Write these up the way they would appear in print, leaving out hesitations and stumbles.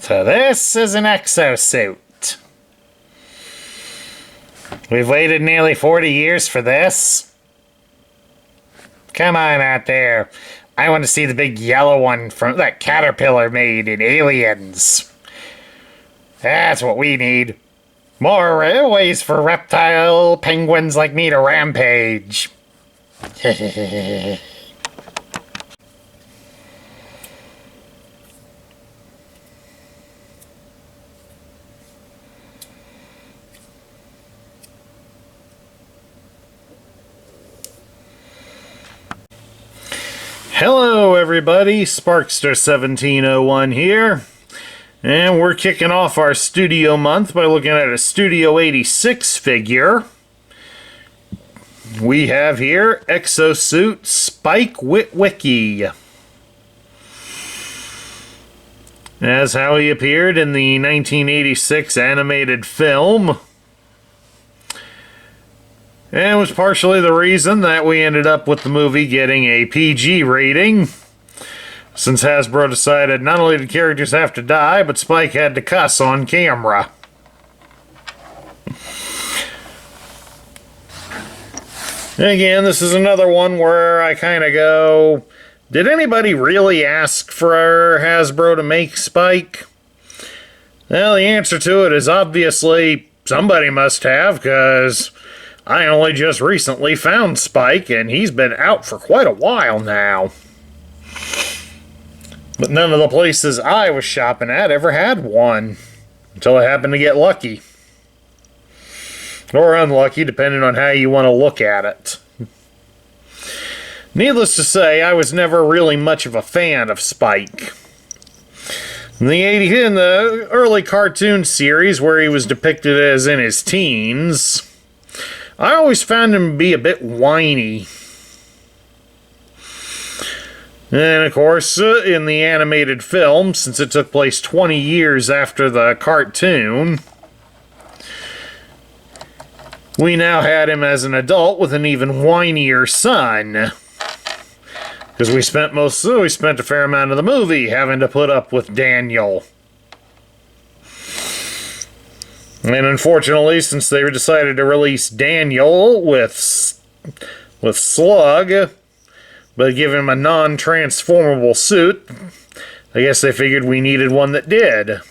So this is an exosuit. We've waited nearly 40 years for this. Come on out there. I want to see the big yellow one from that Caterpillar made in Aliens. That's what we need. More ways for reptile penguins like me to rampage. Hello everybody, Sparkster1701 here, and we're kicking off our studio month by looking at a Studio 86 figure. We have here Exo-Suit Spike Witwicky, as how he appeared in the 1986 animated film. And it was partially the reason that we ended up with the movie getting a PG rating, since Hasbro decided not only did characters have to die, but Spike had to cuss on camera. And again, this is another one where I kind of go, did anybody really ask for Hasbro to make Spike? Well, the answer to it is obviously somebody must have, because I only just recently found Spike, and he's been out for quite a while now. But none of the places I was shopping at ever had one, until I happened to get lucky. Or unlucky, depending on how you want to look at it. Needless to say, I was never really much of a fan of Spike. In the early cartoon series, where he was depicted as in his teens, I always found him to be a bit whiny. And of course, in the animated film, since it took place 20 years after the cartoon, we now had him as an adult with an even whinier son. Because we spent a fair amount of the movie having to put up with Daniel. And unfortunately, since they decided to release Daniel with Slug, but give him a non-transformable suit, I guess they figured we needed one that did.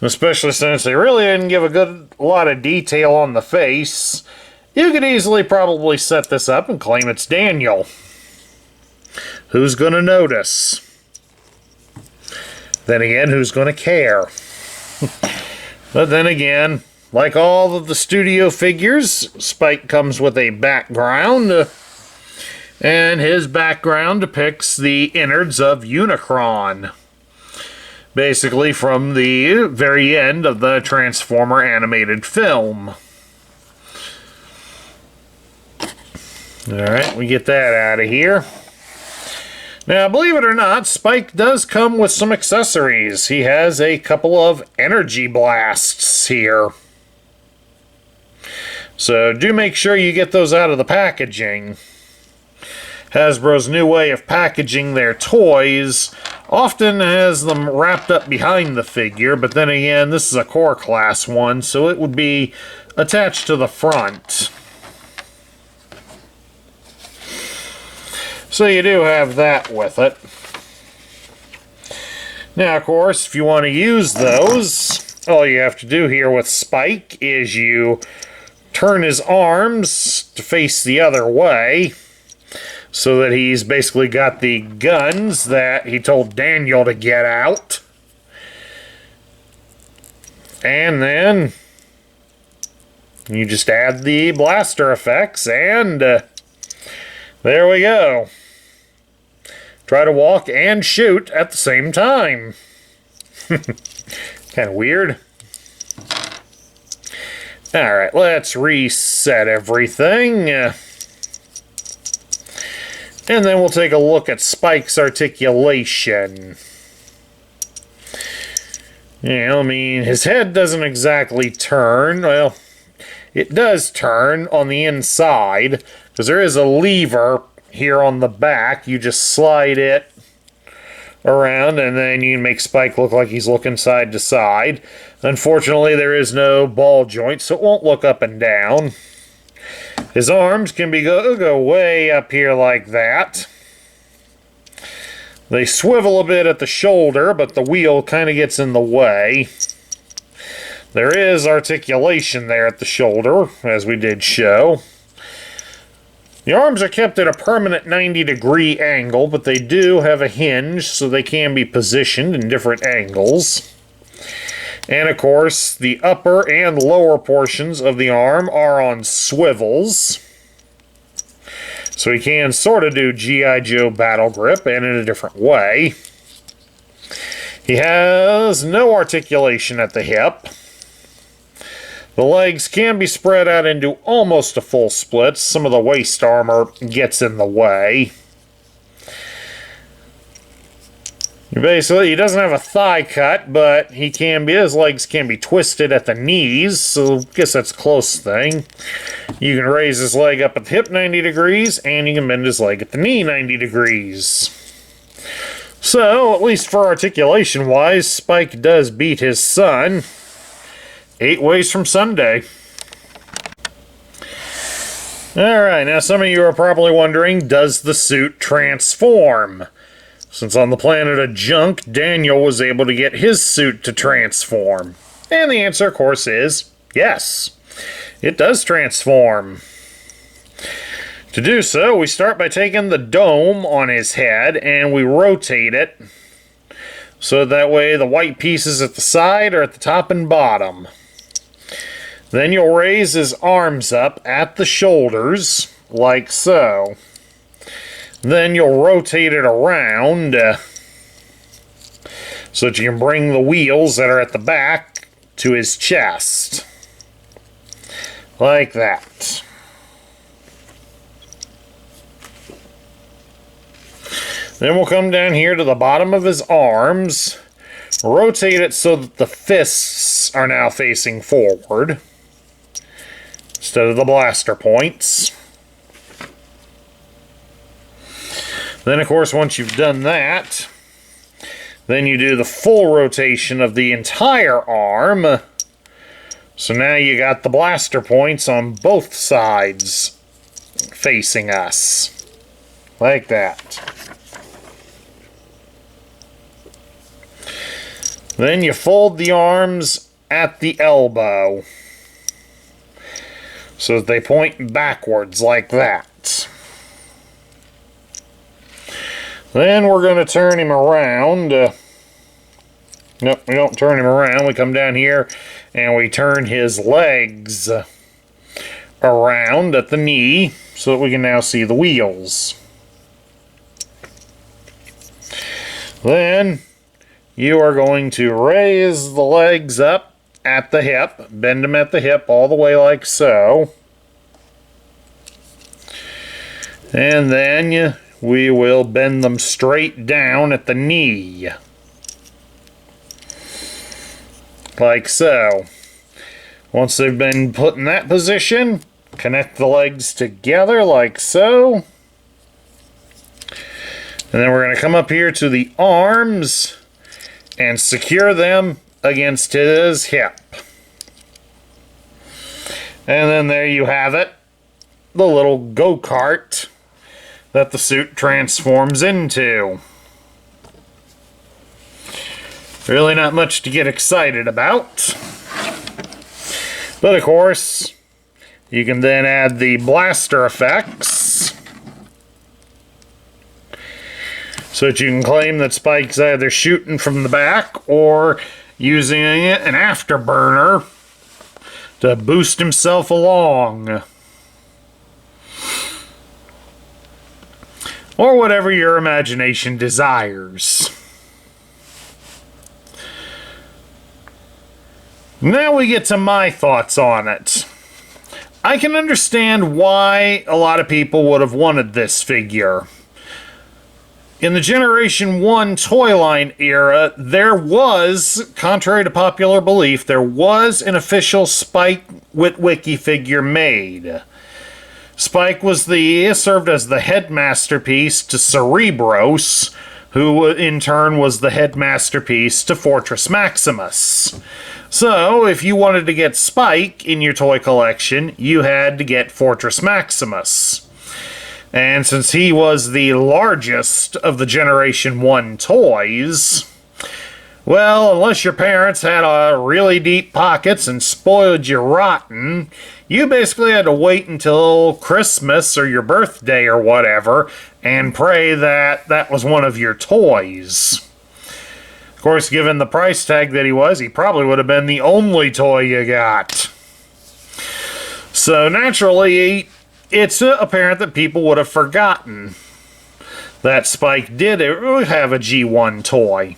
Especially since they really didn't give a lot of detail on the face, you could easily probably set this up and claim it's Daniel. Who's gonna notice? Then again, who's gonna care? But then again, like all of the studio figures, Spike comes with a background, and his background depicts the innards of Unicron. Basically from the very end of the Transformer animated film. Alright, we get that out of here. Now, believe it or not, Spike does come with some accessories. He has a couple of energy blasts here. So do make sure you get those out of the packaging. Hasbro's new way of packaging their toys often has them wrapped up behind the figure, but then again, this is a core class one, so it would be attached to the front. So you do have that with it. Now, of course, if you want to use those, all you have to do here with Spike is you turn his arms to face the other way, so that he's basically got the guns that he told Daniel to get out. And then you just add the blaster effects, and there we go. Try to walk and shoot at the same time. Kind of weird. Alright, let's reset everything. And then we'll take a look at Spike's articulation. Yeah, I mean, his head doesn't exactly turn. Well, it does turn on the inside, because there is a lever here on the back. You just slide it around, and then you make Spike look like he's looking side to side. Unfortunately, there is no ball joint, so it won't look up and down. His arms can go way up here like that. They swivel a bit at the shoulder, but the wheel kind of gets in the way. There is articulation there at the shoulder, as we did show. The arms are kept at a permanent 90-degree angle, but they do have a hinge, so they can be positioned in different angles. And of course, the upper and lower portions of the arm are on swivels. So he can sort of do G.I. Joe battle grip, and in a different way. He has no articulation at the hip. The legs can be spread out into almost a full split. Some of the waist armor gets in the way. Basically, he doesn't have a thigh cut, but his legs can be twisted at the knees, so I guess that's a close thing. You can raise his leg up at the hip 90 degrees, and you can bend his leg at the knee 90 degrees. So, at least for articulation-wise, Spike does beat his son 8 ways from Sunday. Alright, now some of you are probably wondering, does the suit transform? Since on the planet of junk, Daniel was able to get his suit to transform. And the answer, of course, is yes. It does transform. To do so, we start by taking the dome on his head and we rotate it. So that way the white pieces at the side are at the top and bottom. Then you'll raise his arms up at the shoulders, like so. Then you'll rotate it around so that you can bring the wheels that are at the back to his chest. Like that. Then we'll come down here to the bottom of his arms, rotate it so that the fists are now facing forward instead of the blaster points. Then, of course, once you've done that, then you do the full rotation of the entire arm. So now you got the blaster points on both sides facing us. Like that. Then you fold the arms at the elbow so that they point backwards like that. Then we're going to turn him around. Nope, we don't turn him around. We come down here and we turn his legs around at the knee so that we can now see the wheels. Then you are going to raise the legs up at the hip, bend them at the hip all the way like so. And then we will bend them straight down at the knee. Like so. Once they've been put in that position, connect the legs together like so. And then we're going to come up here to the arms and secure them against his hip. And then there you have it. The little go-kart that the suit transforms into. Really not much to get excited about. But of course, you can then add the blaster effects so that you can claim that Spike's either shooting from the back or using an afterburner to boost himself along. Or whatever your imagination desires. Now we get to my thoughts on it. I can understand why a lot of people would have wanted this figure. In the Generation 1 toy line era, there was, contrary to popular belief, there was an official Spike Witwicky figure made. Spike served as the headmaster piece to Cerebros, who in turn was the headmasterpiece to Fortress Maximus. So, if you wanted to get Spike in your toy collection, you had to get Fortress Maximus. And since he was the largest of the Generation 1 toys, well, unless your parents had really deep pockets and spoiled you rotten, you basically had to wait until Christmas or your birthday or whatever and pray that that was one of your toys. Of course, given the price tag that he was, he probably would have been the only toy you got. So naturally, it's apparent that people would have forgotten that Spike did have a G1 toy.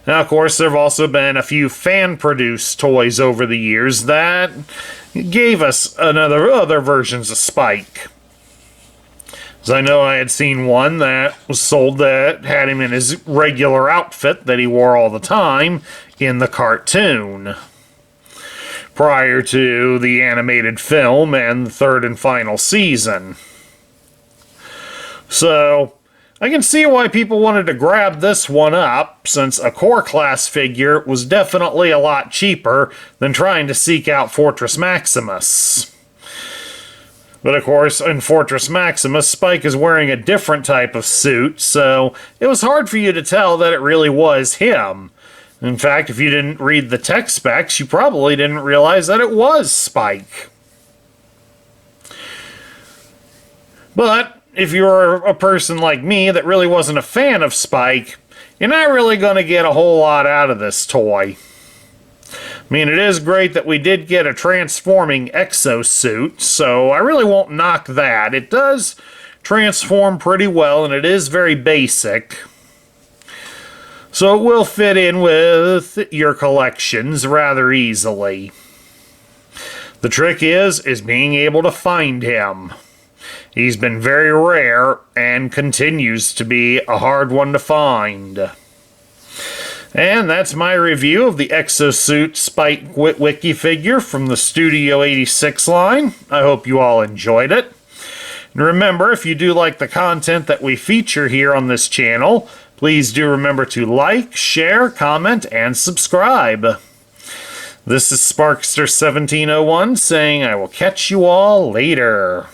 Now, of course, there have also been a few fan-produced toys over the years that gave us other versions of Spike. As I know I had seen one that was sold that had him in his regular outfit that he wore all the time in the cartoon, prior to the animated film and the third and final season. So I can see why people wanted to grab this one up, since a core class figure was definitely a lot cheaper than trying to seek out Fortress Maximus. But of course, in Fortress Maximus, Spike is wearing a different type of suit, so it was hard for you to tell that it really was him. In fact, if you didn't read the tech specs, you probably didn't realize that it was Spike. But if you're a person like me that really wasn't a fan of Spike, you're not really going to get a whole lot out of this toy. I mean, it is great that we did get a transforming Exo-Suit, so I really won't knock that. It does transform pretty well, and it is very basic. So it will fit in with your collections rather easily. The trick is being able to find him. He's been very rare and continues to be a hard one to find. And that's my review of the Exo-Suit Spike Witwicky figure from the Studio 86 line. I hope you all enjoyed it. And remember, if you do like the content that we feature here on this channel, please do remember to like, share, comment, and subscribe. This is Sparkster1701 saying I will catch you all later.